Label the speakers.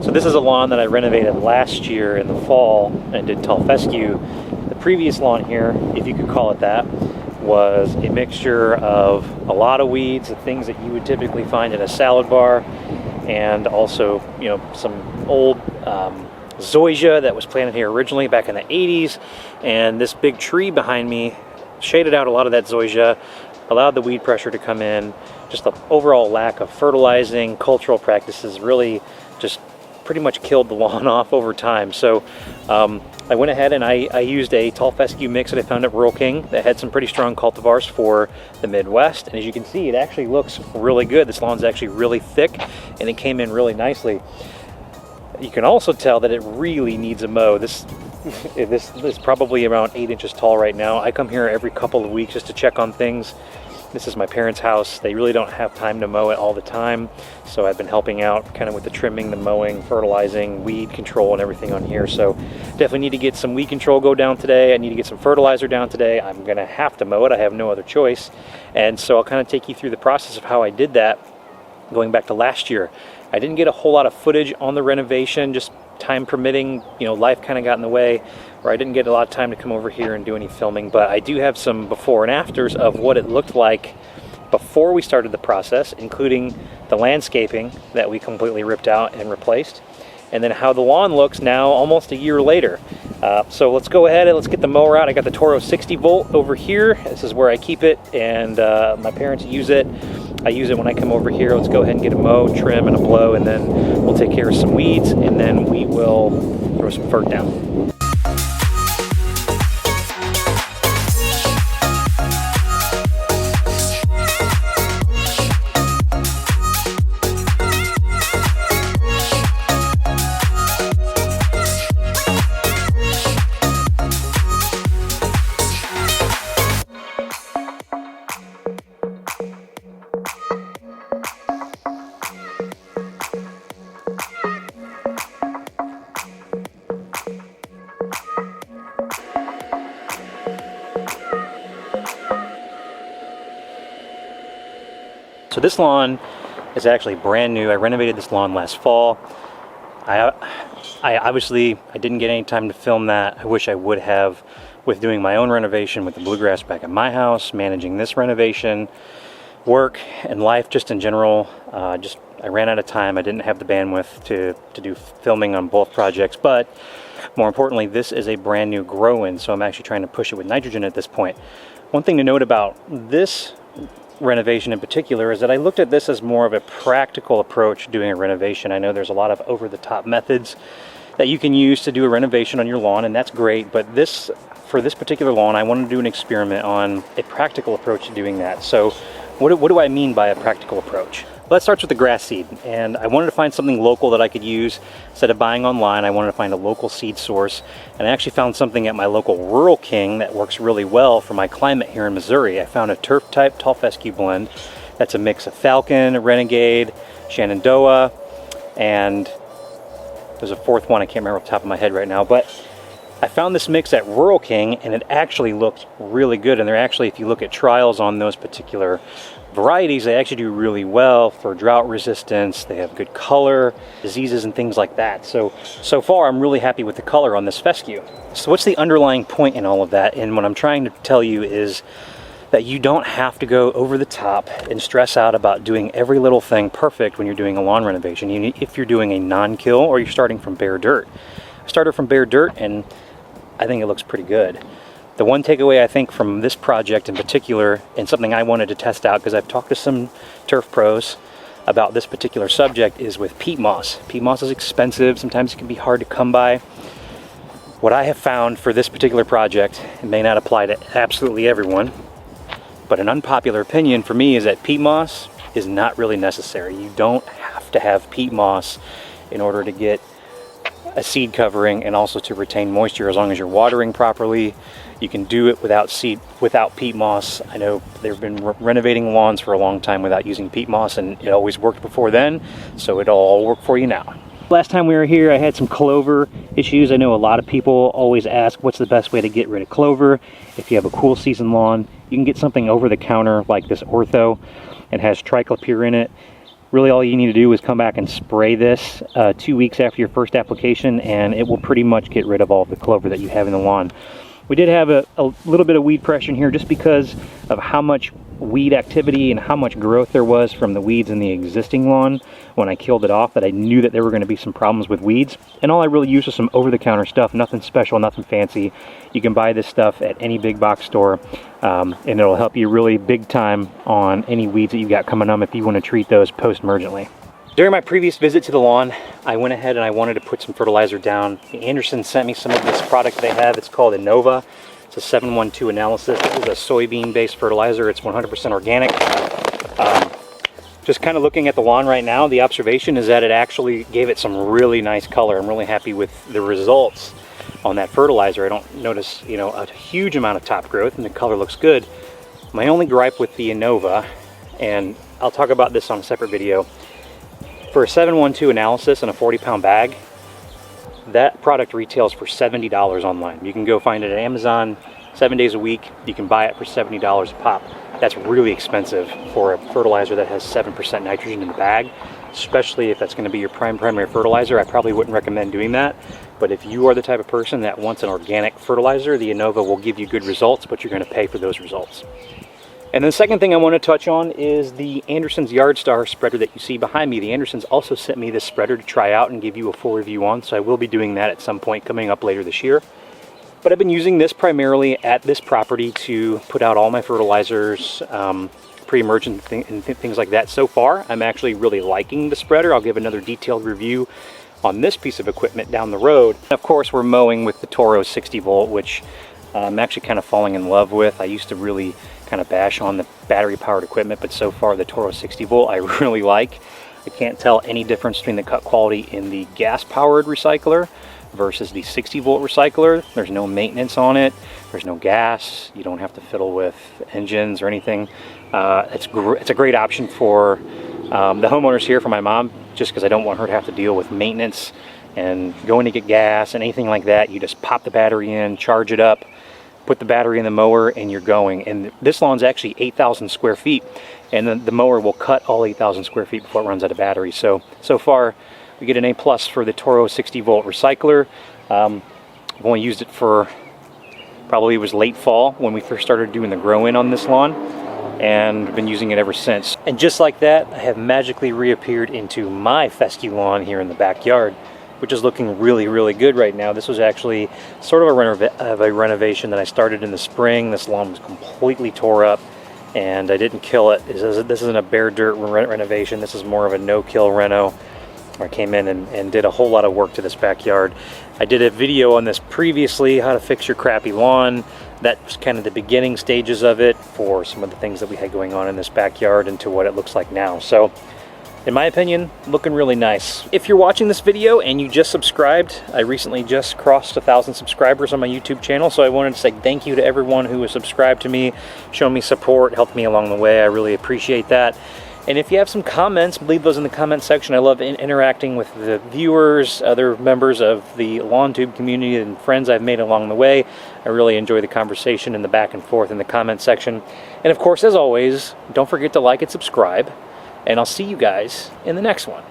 Speaker 1: So this is a lawn that I renovated last year in the fall and did tall fescue. The previous lawn here, if you could call it that, was a mixture of a lot of weeds, the things that you would typically find in a salad bar, and also, you know, some old zoysia that was planted here originally back in the 80s, and this big tree behind me shaded out a lot of that zoysia, allowed the weed pressure to come in. Just the overall lack of fertilizing, cultural practices really just pretty much killed the lawn off over time. So I went ahead and I used a tall fescue mix that I found at Rural King that had some pretty strong cultivars for the Midwest, and as you can see, it actually looks really good. This lawn's actually really thick and it came in really nicely. You can also tell that it really needs a mow. This is probably around 8 inches tall right now. I come here every couple of weeks just to check on things. This is my parents' house. They really don't have time to mow it all the time, so I've been helping out kind of with the trimming, the mowing, fertilizing, weed control, and everything on here. So definitely need to get some weed control go down today. I need to get some fertilizer down today. I'm gonna have to mow it. I have no other choice. And so I'll kind of take you through the process of how I did that going back to last year. I didn't get a whole lot of footage on the renovation, just time permitting, you know, life kind of got in the way, where I didn't get a lot of time to come over here and do any filming, but I do have some before and afters of what it looked like before we started the process, including the landscaping that we completely ripped out and replaced, and then how the lawn looks now almost a year later. So let's go ahead and let's get the mower out. I got the Toro 60 volt over here. This is where I keep it, and my parents use it. I use it when I come over here. Let's go ahead and get a mow, trim, and a blow, and then we'll take care of some weeds, and then we will throw some fert down. So this lawn is actually brand new. I renovated this lawn last fall. I obviously didn't get any time to film that. I wish I would have, with doing my own renovation with the bluegrass back at my house, managing this renovation, work and life just in general. I ran out of time. I didn't have the bandwidth to do filming on both projects, but more importantly, this is a brand new grow-in, so I'm actually trying to push it with nitrogen at this point. One thing to note about this renovation in particular is that I looked at this as more of a practical approach to doing a renovation. I know there's a lot of over-the-top methods that you can use to do a renovation on your lawn, and that's great, but for this particular lawn, I wanted to do an experiment on a practical approach to doing that. So what do I mean by a practical approach? Let's start with the grass seed, and I wanted to find something local that I could use. Instead of buying online, I wanted to find a local seed source, and I actually found something at my local Rural King that works really well for my climate here in Missouri. I found a turf type tall fescue blend that's a mix of Falcon, Renegade, Shenandoah, and there's a fourth one I can't remember off the top of my head right now, but I found this mix at Rural King and it actually looks really good. And they're actually, if you look at trials on those particular varieties, they actually do really well for drought resistance. They have good color, diseases, and things like that. So far I'm really happy with the color on this fescue. So what's the underlying point in all of that? And what I'm trying to tell you is that you don't have to go over the top and stress out about doing every little thing perfect when you're doing a lawn renovation. If you're doing a non-kill or you're starting from bare dirt. I started from bare dirt and I think it looks pretty good. The one takeaway I think from this project in particular, and something I wanted to test out because I've talked to some turf pros about this particular subject, is with peat moss. Peat moss is expensive. Sometimes it can be hard to come by. What I have found for this particular project, it may not apply to absolutely everyone, but an unpopular opinion for me is that peat moss is not really necessary. You don't have to have peat moss in order to get a seed covering and also to retain moisture. As long as you're watering properly, you can do it without peat moss. I know they've been renovating lawns for a long time without using peat moss, and it always worked before then, so it'll all work for you now. Last time we were here, I had some clover issues. I know a lot of people always ask what's the best way to get rid of clover. If you have a cool season lawn, you can get something over the counter like this Ortho. It has triclopyr in it. Really all you need to do is come back and spray this 2 weeks after your first application, and it will pretty much get rid of all the clover that you have in the lawn. We did have a little bit of weed pressure in here just because of how much weed activity and how much growth there was from the weeds in the existing lawn when I killed it off, that I knew that there were going to be some problems with weeds. And all I really used was some over-the-counter stuff, nothing special, nothing fancy. You can buy this stuff at any big box store, and it'll help you really big time on any weeds that you've got coming up if you want to treat those post-emergently. During my previous visit to the lawn, I went ahead and I wanted to put some fertilizer down. Anderson sent me some of this product they have. It's called Innova. It's a 712 analysis. This is a soybean-based fertilizer. It's 100% organic. Just kind of looking at the lawn right now, the observation is that it actually gave it some really nice color. I'm really happy with the results on that fertilizer. I don't notice, you know, a huge amount of top growth, and the color looks good. My only gripe with the Innova, and I'll talk about this on a separate video, for a 712 analysis in a 40-pound bag, that product retails for $70 online. You can go find it at Amazon 7 days a week. You can buy it for $70 a pop. That's really expensive for a fertilizer that has 7% nitrogen in the bag, especially if that's going to be your primary fertilizer. I probably wouldn't recommend doing that. But if you are the type of person that wants an organic fertilizer, the Innova will give you good results, but you're going to pay for those results. And the second thing I want to touch on is the Anderson's Yardstar spreader that you see behind me. The Andersons also sent me this spreader to try out and give you a full review on, so I will be doing that at some point coming up later this year. But I've been using this primarily at this property to put out all my fertilizers, pre-emergent things like that. So far, I'm actually really liking the spreader. I'll give another detailed review on this piece of equipment down the road. And of course, we're mowing with the Toro 60 volt, which I'm actually kind of falling in love with. I used to really kind of bash on the battery powered equipment, but so far the Toro 60 volt I really like. I can't tell any difference between the cut quality in the gas powered recycler versus the 60 volt recycler. There's no maintenance on it, there's no gas, you don't have to fiddle with engines or anything. It's a great option for the homeowners here, for my mom, just because I don't want her to have to deal with maintenance and going to get gas and anything like that. You just pop the battery in, charge it up, put the battery in the mower, and you're going. And this lawn's actually 8,000 square feet, and then the mower will cut all 8,000 square feet before it runs out of battery. So far, we get an A+ for the Toro 60 volt recycler. I've only used it for, probably it was late fall when we first started doing the grow-in on this lawn, and I've been using it ever since. And just like that, I have magically reappeared into my fescue lawn here in the backyard, which is looking really, really good right now. This was actually sort of a renovation that I started in the spring. This lawn was completely tore up, and I didn't kill it. This isn't a bare dirt renovation. This is more of a no-kill reno, where I came in and did a whole lot of work to this backyard. I did a video on this previously, how to fix your crappy lawn. That was kind of the beginning stages of it for some of the things that we had going on in this backyard and to what it looks like now. So, in my opinion, looking really nice. If you're watching this video and you just subscribed, I recently just crossed 1,000 subscribers on my YouTube channel, so I wanted to say thank you to everyone who has subscribed to me, shown me support, helped me along the way. I really appreciate that. And if you have some comments, leave those in the comment section. I love interacting with the viewers, other members of the LawnTube community, and friends I've made along the way. I really enjoy the conversation and the back and forth in the comment section. And of course, as always, don't forget to like and subscribe. And I'll see you guys in the next one.